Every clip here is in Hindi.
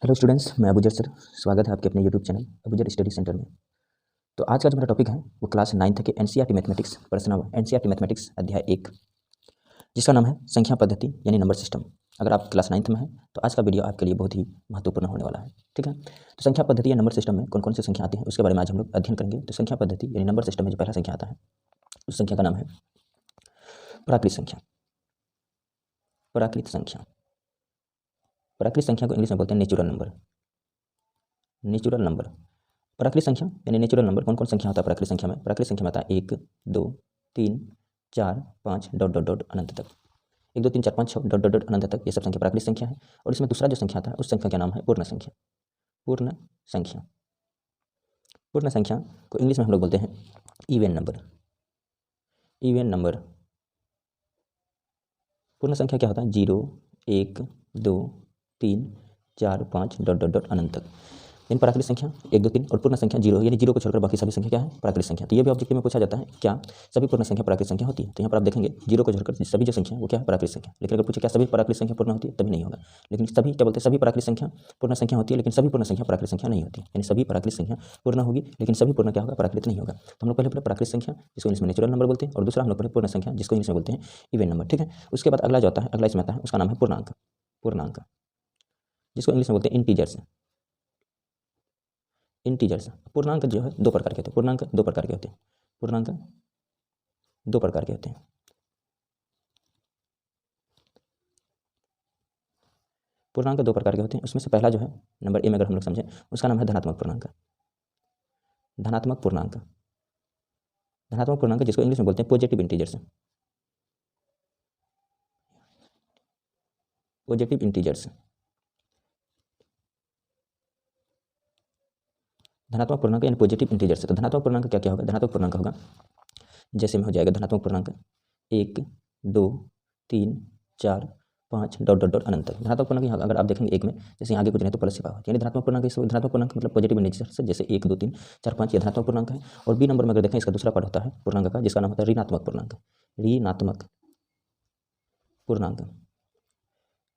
हेलो स्टूडेंट्स, मैं अबूजर सर। स्वागत है आपके अपने YouTube channel Abuzar study centre में। तो आज का जो मेरा टॉपिक है वो क्लास 9th के एनसीईआरटी मैथमेटिक्स प्रश्न एनसीईआरटी मैथमेटिक्स अध्याय 1, जिसका नाम है संख्या पद्धति यानी नंबर सिस्टम। अगर आप क्लास 9th में हैं तो आज का वीडियो आपके लिए बहुत ही महत्वपूर्ण होने वाला है। ठीक है, तो संख्या पद्धति या नंबर सिस्टम में कौन कौन सी संख्या आती है उसके बारे में आज हम लोग अध्ययन करेंगे। तो संख्या पद्धति यानी नंबर सिस्टम में जो पहला संख्या आता है उस संख्या का नाम है प्राकृत संख्या। प्राकृत संख्या, प्राकृत संख्या को इंग्लिश में बोलते हैं नेचुरल नंबर। नेचुरल नंबर, प्राकृत संख्या यानी नेचुरल नंबर। कौन कौन संख्या होता है प्राकृत संख्या में? प्राकृत संख्या में आता है 1 2 3 4 5 डॉट डॉट डॉट अनंत तक। 1 2 3 4 5 6 डॉट डॉट डॉट अनंत तक, ये सब संख्या प्राकृत संख्या है। और इसमें दूसरा जो संख्या आता है उस संख्या का नाम है पूर्ण संख्या। पूर्ण संख्या, पूर्ण संख्या को इंग्लिश में हम लोग बोलते हैं इवन नंबर। इवन नंबर, पूर्ण संख्या क्या होता है? 0 1 2 3 4 5 डॉट डॉट डॉट अनंत तक। इन प्राकृत संख्या 1 2 3 और पूर्ण संख्या 0, यानी 0 को छोड़कर बाकी सभी संख्या क्या है? प्राकृत संख्या। तो ये भी ऑब्जेक्टिव में पूछा जाता है, क्या सभी पूर्ण संख्या प्राकृत संख्या होती है? तो यहाँ पर आप देखेंगे 0 को छोड़कर सभी जो संख्या है वो क्या है? प्राकृत संख्या। लेकिन अगर पूछे क्या सभी प्राकृत संख्या पूर्ण होती है? तभी नहीं होगा। लेकिन सभी क्या बोलते हैं? सभी प्राकृत संख्या पूर्ण संख्या होती है, लेकिन सभी पूर्ण संख्या प्राकृत संख्या नहीं होती। यानी सभी प्राकृत संख्या पूर्ण होगी लेकिन सभी पूर्ण क्या होगा? प्राकृत नहीं होगा। तो हम लोग पहले पढ़े प्राकृत संख्या जिसको इंग्लिश में नेचुरल नंबर बोलते हैं, और दूसरा हम लोग पढ़े पूर्ण संख्या जिसको इंग्लिश में बोलते हैं इवन नंबर। ठीक है, उसके बाद अगला जो आता है, अगला इसमें आता है उसका नाम है पूर्णांक। पूर्णांक जिसको इंग्लिश में बोलते हैं इंटीजर्स। इंटीजर्स, पूर्णांक जो है दो प्रकार के होते हैं। पूर्णांक दो प्रकार के होते हैं। पूर्णांक दो प्रकार के होते हैं। पूर्णांक दो प्रकार के होते हैं। उसमें से पहला जो है नंबर ए में अगर हम लोग समझें उसका नाम है धनात्मक पूर्णांक। धनात्मक पूर्णांक, धनात्मक पूर्णांक जिसको इंग्लिश में बोलते हैं पॉजिटिव इंटीजर्स। पॉजिटिव इंटीजर्स, धनात्मक पूर्णांक यानी पॉजिटिव इंटीजर्स। तो धनात्मक पूर्णांक क्या क्या होगा? धनात्मक पूर्णांक होगा जैसे में हो जाएगा धनात्मक पूर्णांक 1 2 3 4 5 डॉट डॉट डॉट अनंत तक। धनात्मक पूर्णांक यहाँ अगर आप देखेंगे एक में, जैसे आगे कुछ नहीं तो प्लस से पावर, यानी धनात्मक पूर्णांक। धनात्मक पूर्णांक मतलब पॉजिटिव इंटीजर्स, जैसे 1 2 3 4 5 ये धनात्मक पूर्णांक है। और बी नंबर में अगर देखें इसका दूसरा पार्ट होता है पूर्णांक का जिसका नाम होता है ऋणात्मक पूर्णांक। ऋणात्मक पूर्णांक,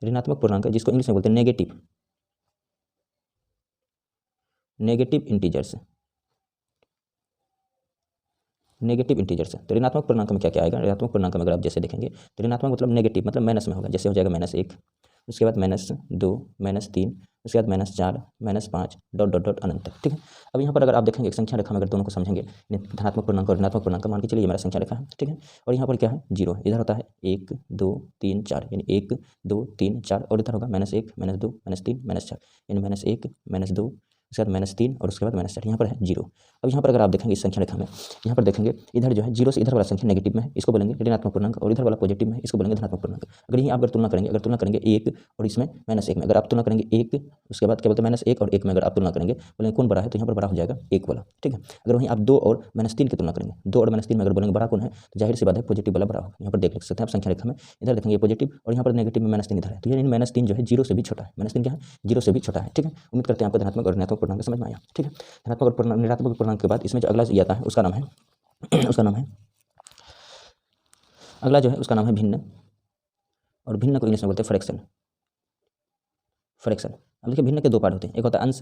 ऋणात्मक पूर्णांक जिसको इंग्लिश में बोलते हैं negative, negative integers. Negative integers. तो ऋणात्मक पूर्णांक में क्या क्या आएगा? ऋणात्मक पूर्णांक में अगर आप जैसे देखेंगे तो ऋणात्मक मतलब नेगेटिव मतलब माइनस में होगा। जैसे हो जाएगा -1, उसके बाद -2 -3, उसके बाद -4 -5 डॉट डॉट डॉट अनंत तक। ठीक है, अब यहाँ पर अगर आप देखेंगे एक संख्या रेखा में अगर दोनों को समझेंगे, धनात्मक पूर्णांक और ऋणात्मक पूर्णांक, मान के चलिए हमारा संख्या रेखा है। ठीक है, और यहाँ पर क्या है? 0। इधर होता है 1 2 3 4, यानी 1 2 3 4, और इधर होगा -1 -2 -3 -4, यानी -1 -2 उसके बाद -3 और उसके बाद -4। यहाँ पर है 0। अब यहाँ पर अगर आप देखेंगे इस संख्या रेखा में, यहाँ पर देखेंगे इधर जो है 0 से इधर वाला संख्या नेगेटिव में है, इसको बोलेंगे ऋणात्मक पूर्णांक, और इधर वाला पॉजिटिव में है, इसको बोलेंगे धनात्मक पूर्णांक। अगर यहीं आप अगर तुलना करेंगे, अगर तुलना करेंगे 1 और इसमें -1 में, अगर आप तुलना करेंगे 1 उसके बाद क्या बोलते हैं -1 और 1 में अगर आप तुलना करेंगे बोलेंगे कौन बड़ा है? तो यहाँ पर बड़ा हो जाएगा 1 वाला। ठीक है, अगर वहीं आप 2 और -3 की तुलना करेंगे, 2 और -3 में अगर बोलेंगे बड़ा कौन है, तो जाहिर सी बात है पॉजिटिव वाला बड़ा होगा। यहाँ पर देख सकते हैं आप संख्या रेखा में, इधर देखेंगे पॉजिटिव और यहाँ पर नेगेटिव में -3 इधर है, तो यानी -3 जो है 0 से भी छोटा है। -3 क्या है? 0 से भी छोटा है। ठीक है, उम्मीद करते हैं आपको धनात्मक और ऋणात्मक पूर्णांक समझ में आया। ठीक है, धनात्मक और ऋणात्मक पूर्णांक के बाद इसमें जो अगला ये आता है उसका नाम है अगला जो है उसका नाम है भिन्न, और भिन्न को इंग्लिश में बोलते हैं फ्रैक्शन। फ्रैक्शन, अब देखिए भिन्न के दो पार्ट होते हैं, एक होता है अंश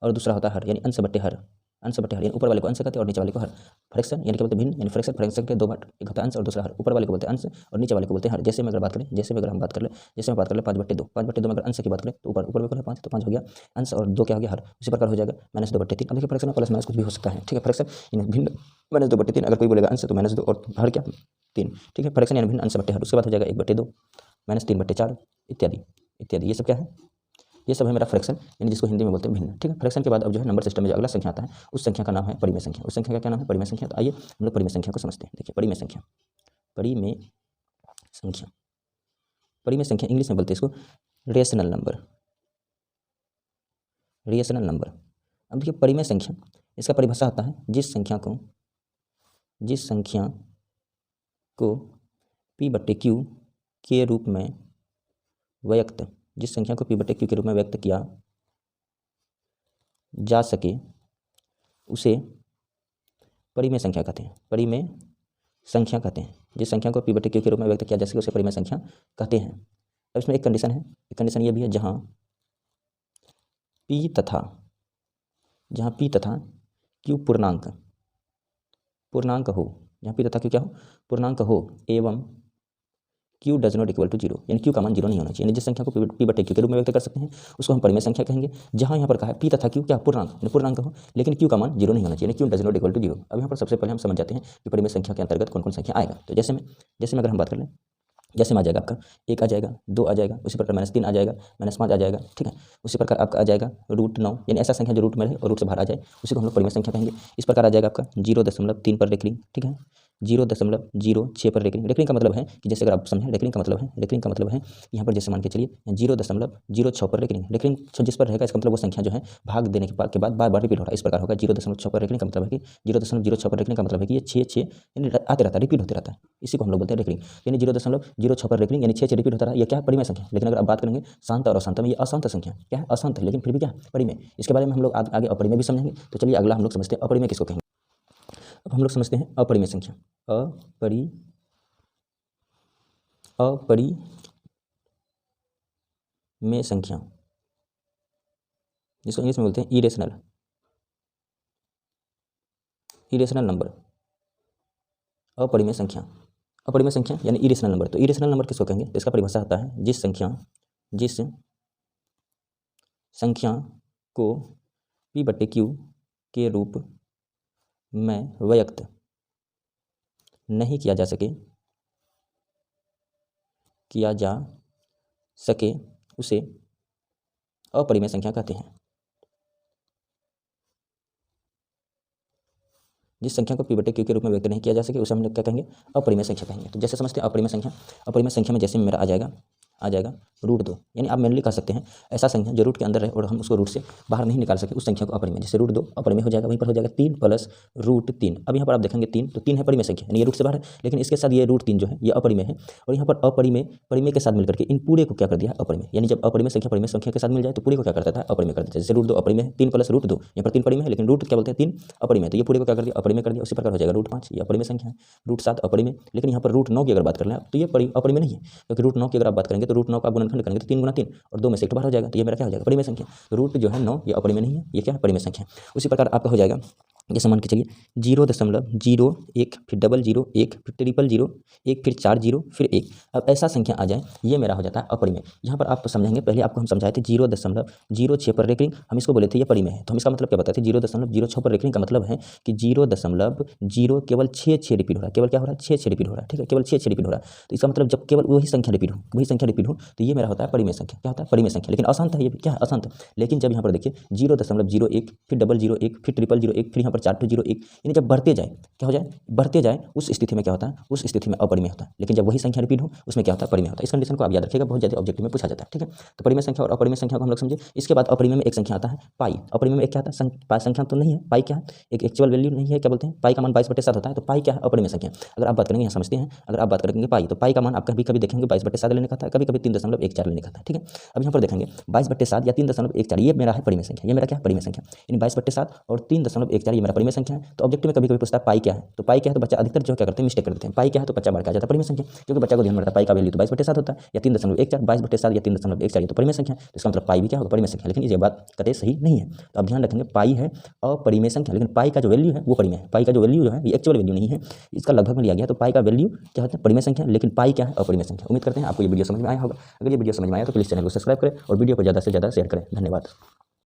और दूसरा होता है हर, यानी अंश बट्टे हर। अंश बट्टे हर यानी ऊपर वाले को अंश कहते हैं और नीचे वाले को हर। फ्रैक्शन यानी क्या बोलते हैं? भिन्न, यानी फ्रैक्शन। फ्रैक्शन के दो पार्ट, एक होता है अंश और दूसरा हर। ऊपर वाले को बोलते हैं अंश और नीचे वाले को बोलते हैं हर। जैसे में अगर बात करें, जैसे में अगर हम बात कर ले, जैसे में बात कर ले 5/2, 5/2 में अगर अंश की बात करें तो ऊपर में 5 तो 5 हो गया अंश और 2 क्या हो गया हर। उसी प्रकार हो जाएगा -2/3। अब देखिए फ्रैक्शन में प्लस माइनस कुछ भी हो सकता है। ठीक है, फ्रैक्शन यानी भिन्न -2/3, अगर कोई बोलेगा अंश तो -2 और हर क्या 3। ठीक है, फ्रैक्शन यानी भिन्न अंश बट्टे हर। उसके बाद हो जाएगा 1/2 -3/4 इत्यादि इत्यादि। ये सब क्या है? ये सब है मेरा फ्रैक्शन, यानी जिसको हिंदी में बोलते हैं भिन्न। ठीक है, फ्रैक्शन के बाद अब जो है नंबर सिस्टम में जो अगला संख्या आता है उस संख्या का नाम है परिमेय संख्या। उस संख्या का क्या नाम है? परिमेय संख्या। तो आइए हम लोग परिमेय संख्या को समझते हैं। देखिए परिमेय संख्या, परिमेय संख्या, परिमेय संख्या इंग्लिश में बोलते हैं इसको रेशनल नंबर। Rational number. अब देखिए परिमेय संख्या, इसका परिभाषा होता है जिस संख्या को P/Q के रूप में व्यक्त, जिस संख्या को P/Q के रूप में व्यक्त किया जा सके उसे परिमेय संख्या कहते हैं। परिमेय संख्या कहते हैं जिस संख्या को P/Q के रूप में व्यक्त किया जा सके उसे परिमेय संख्या कहते हैं। अब इसमें एक कंडीशन है, एक कंडीशन ये भी है जहाँ पी तथा, जहाँ पी तथा क्यू पूर्णांक हो, जहाँ पी तथा क्यू क्या हो, पूर्णांक हो, एवं q does not equal to zero, यानी क्यू का मान जीरो नहीं होना चाहिए। यानी जिस संख्या को पी बटे क्यू के रूप में व्यक्त कर सकते हैं उसको हम परिमेय संख्या कहेंगे। जहाँ यहाँ पर कहा है पी तथा क्यू क्या पूर्णांक हो, लेकिन क्यू का मान जीरो नहीं होना चाहिए, यानी q does not equal to zero. अब यहाँ पर सबसे पहले हम समझ जाते हैं कि परिमेय संख्या के अंतर्गत कौन कौन संख्या आएगा। तो जैसे में अगर हम बात कर लें, जैसे में आ जाएगा आपका 1 आ जाएगा, 2 आ जाएगा, उसी प्रकार -3 आ जाएगा, -5 आ जाएगा, ठीक है। उसी प्रकार आपका आ जाएगा √9, यानी ऐसा संख्या जो रूट में रहे और रूट से बाहर आ जाए उसी को हम लोग परिमेय संख्या कहेंगे। इस प्रकार आ जाएगा आपका 0.3 पर रेकरिंग, ठीक है, 0.06 पर रेकरिंग का मतलब है कि जैसे अगर आप समझें, रेकरिंग का मतलब है यहाँ पर जैसे मान के चलिए 0.06 पर रेकरिंग जिस पर रहेगा, इसका मतलब वो संख्या जो है भाग देने के बाद बार रेपीट हो रहा है, इस प्रकार होगा। 0.6 पर रेकरिंग का मतलब है कि 0.06 पर रेकरिंग का मतलब है कि ये 6 यानी आते रहता है, रिपीट होते रहता है, इसी को हम लोग बोलते हैं रेकरिंग। यानी 0.06 पर रेकरिंग यानी 6 रिपीट होता रहा, यह क्या है, परिमेय संख्या। लेकिन अगर आप बात करेंगे शांत और अशांत में, ये अशांत संख्या क्या है, अशांत है, लेकिन फिर भी क्या है, परिमेय। इसके बारे में हम लोग आगे अपरिमेय भी समझेंगे। तो चलिए अगला हम लोग समझते हैं अपरिमेय किसको कहेंगे। अब हम लोग समझते हैं अपरिमेय संख्या। अपरिमेय संख्या, जिसको इंग्लिश में बोलते हैं इरेशनल नंबर। अपरिमेय संख्या यानी इरेशनल नंबर। तो इरेशनल नंबर किसको कहेंगे, तो इसका परिभाषा आता है जिस संख्या को पी बटे क्यू के रूप में व्यक्त नहीं किया जा सके उसे अपरिमेय संख्या कहते हैं। जिस संख्या को पी बटे क्यू के रूप में व्यक्त नहीं किया जा सके उसे हम लोग क्या कहेंगे, अपरिमेय संख्या कहेंगे। तो जैसे समझते हैं अपरिमेय संख्या में जैसे मेरा आ जाएगा √2, यानी आप मेनली कह सकते हैं ऐसा संख्या जो रूट के अंदर रहे और हम उसको रूट से बाहर नहीं निकाल सके उस संख्या को अपरिमेय। जैसे √2 अपरिमेय हो जाएगा, वहीं पर हो जाएगा 3 + √3। अब यहाँ पर आप देखेंगे 3, तो 3 है परिमेय संख्या, यानी ये रूट से बाहर है, लेकिन इसके साथ ये √3 जो है ये अपरिमेय है। और यहाँ पर परिमेय के साथ मिलकर के इन पूरे को क्या कर दिया, अपरिमेय। यानी जब अपरिमेय संख्या के साथ मिल जाए तो पूरे को क्या करता था, अपरिमेय कर देता है। जैसे √2 अपरिमेय है, 3 + √2, यहाँ पर 3 परिमेय है, लेकिन रूट क्या बोलते हैं 3 अपरिमेय, तो ये पूरे को क्या कर दिया, अपरिमेय कर दिया। उसी प्रकार हो जाएगा √5, ये अपरिमेय संख्या है, √7 अपरिमेय। लेकिन यहाँ पर √9 की अगर बात कर लें तो ये अपरिमेय नहीं है, क्योंकि √9 की अगर आप बात करेंगे तो √9 का गुणनखंड करेंगे तो 3 × 3 और 2 में से 1 बाहर हो जाएगा, तो ये मेरा क्या हो जाएगा, परिमेय संख्या। तो रूट जो है 9 ये अपरिमेय नहीं है, ये क्या है, परिमेय संख्या। उसी प्रकार आपका हो जाएगा, जैसे मान के चलिए 0.01 फिर 001 फिर 000 फिर 40 फिर 1। अब ऐसा संख्या आ जाए ये मेरा हो जाता है अपरिमेय। यहाँ पर आप समझेंगे, पहले आपको हम समझाए थे 0.06 पर रेकरिंग, हम इसको बोले थे ये परिमेय है। तो हम इसका मतलब क्या बताते हैं, 0.06 पर रेकरिंग का मतलब है कि 0.0 केवल 6 रिपीट हो रहा है, केवल क्या हो रहा है, 6 रिपीट हो रहा है, ठीक है, केवल 6 रिपीट हो रहा है। तो इसका मतलब जब केवल वही संख्या रिपीट हो तो ये मेरा होता है परिमेय संख्या। क्या होता है, परिमेय संख्या। लेकिन अशांत है, ये क्या है, अशांत। लेकिन जब यहाँ पर देखिए 0.01 फिर 001 फिर 000 फिर यहाँ पर 4201, यानी जब बढ़ते जाए क्या हो जाए, बढ़ते जाए, उस स्थिति में क्या होता है, उस स्थिति में अपरिमेय होता है। लेकिन जब वही संख्या रिपीट हो उसमें क्या होता है, परिमेय होता है। इस कंडीशन को आप याद रखिएगा, बहुत ज़्यादा ऑब्जेक्टिव में पूछा जाता है, ठीक है। तो परिमेय संख्या और अपरिमेय संख्या को हम लोग समझे। इसके बाद अपरिमेय में एक संख्या आता है पाई। अपरिमेय में एक क्या आता है, पाई संख्या तो नहीं है, पाई क्या है, एक एक्चुअल वैल्यू नहीं है, क्या बोलते हैं, पाई का मान 22/7 होता है। तो पाई क्या है, अपरिमेय संख्या। अगर आप बात करेंगे, यहाँ समझते हैं, अगर आप बात करेंगे पाई, तो पाई का मान आप कभी देखेंगे 22/7 लेने का था, कभी 3.14 लेने का था, ठीक है। अब यहाँ पर देखेंगे 22/7 या 3.14 ये मेरा है परिमेय संख्या, ये मेरा क्या है, परिमेय संख्या। यानी 22/7 और 3.14 ये मेरा परिमेय संख्या है। तो ऑब्जेक्टिव में कभी पूछता है पाई क्या है, तो पाई क्या है, तो बच्चा अधिकतर जो क्या करते हैं, मिस्टेक कर देते हैं। पाई क्या है तो बच्चा बढ़ के आ जाता है परिमेय संख्या, क्योंकि बच्चा को ध्यान में रहता है पाई का वैल्यू तो 22/7 होता है या 3.14, 22/7 या 3.14 तो परिमेय संख्या है। तो इसका मतलब पाई भी क्या होगा, परिमेय संख्या। लेकिन ये बात कतई सही नहीं है, तो आप ध्यान रखेंगे पाई है अपरिमेय संख्या, लेकिन पाई का जो वैल्यू है वो परिमेय है। पाई का जो वैल्यू जो है ये एक्चुअल वैल्यू नहीं है, इसका लगभग में लिया गया। तो पाई का वैल्यू क्या होता है, परिमेय संख्या, लेकिन पाई क्या है, अपरिमेय संख्या। उम्मीद करते हैं आपको ये वीडियो समझ में आया होगा। अगर ये वीडियो समझ में आया तो प्लीज़ चैनल को सब्सक्राइब करें और वीडियो को ज़्यादा से ज़्यादा शेयर करें। धन्यवाद।